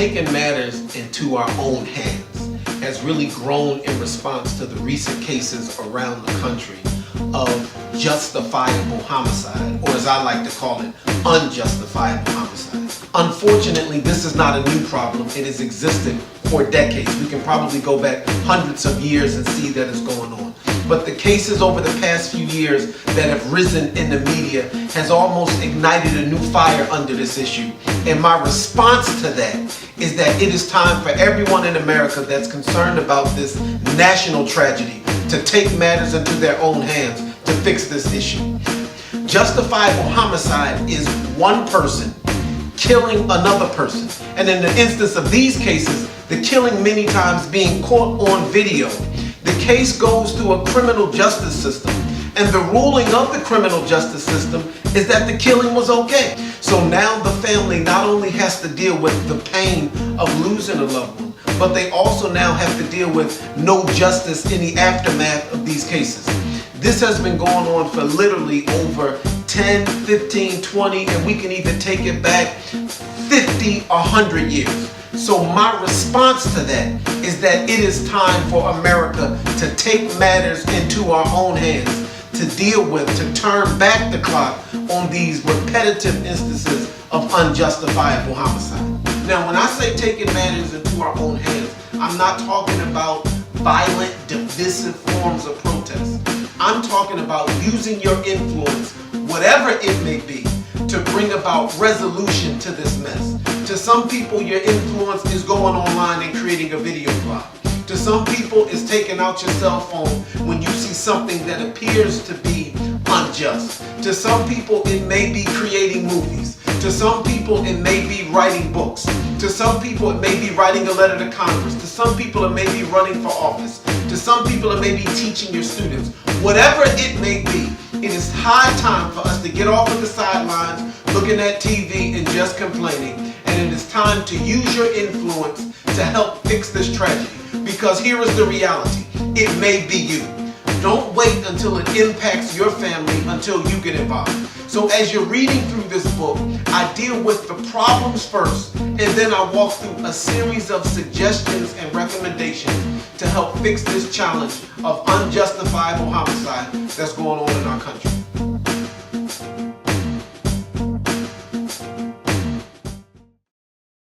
taking matters into our own hands has really grown in response to the recent cases around the country of justifiable homicide, or as I like to call it, unjustifiable homicide. Unfortunately, this is not a new problem. It has existed for decades. We can probably go back hundreds of years and see that it's going on. But the cases over the past few years that have risen in the media has almost ignited a new fire under this issue. And my response to that is that it is time for everyone in America that's concerned about this national tragedy to take matters into their own hands to fix this issue. Justifiable homicide is one person killing another person. And in the instance of these cases, the killing many times being caught on video. The case goes through a criminal justice system, and the ruling of the criminal justice system is that the killing was okay. So now the family not only has to deal with the pain of losing a loved one, but they also now have to deal with no justice in the aftermath of these cases. This has been going on for literally over 10, 15, 20, and we can even take it back 50, 100 years. So my response to that is that it is time for America to take matters into our own hands, to deal with, to turn back the clock on these repetitive instances of unjustifiable homicide. Now, when I say taking matters into our own hands, I'm not talking about violent, divisive forms of protest. I'm talking about using your influence, whatever it may be, to bring about resolution to this mess. To some people, your influence is going online and creating a video blog. To some people, it's taking out your cell phone when you see something that appears to be unjust. To some people, it may be creating movies. To some people, it may be writing books. To some people, it may be writing a letter to Congress. To some people, it may be running for office. To some people, it may be teaching your students. Whatever it may be, it is high time for us to get off of the sidelines, looking at TV and just complaining. And it is time to use your influence to help fix this tragedy. Because here is the reality. It may be you. Don't wait until it impacts your family until you get involved. So as you're reading through this book, I deal with the problems first, and then I walk through a series of suggestions and recommendations to help fix this challenge of unjustifiable homicide that's going on in our country.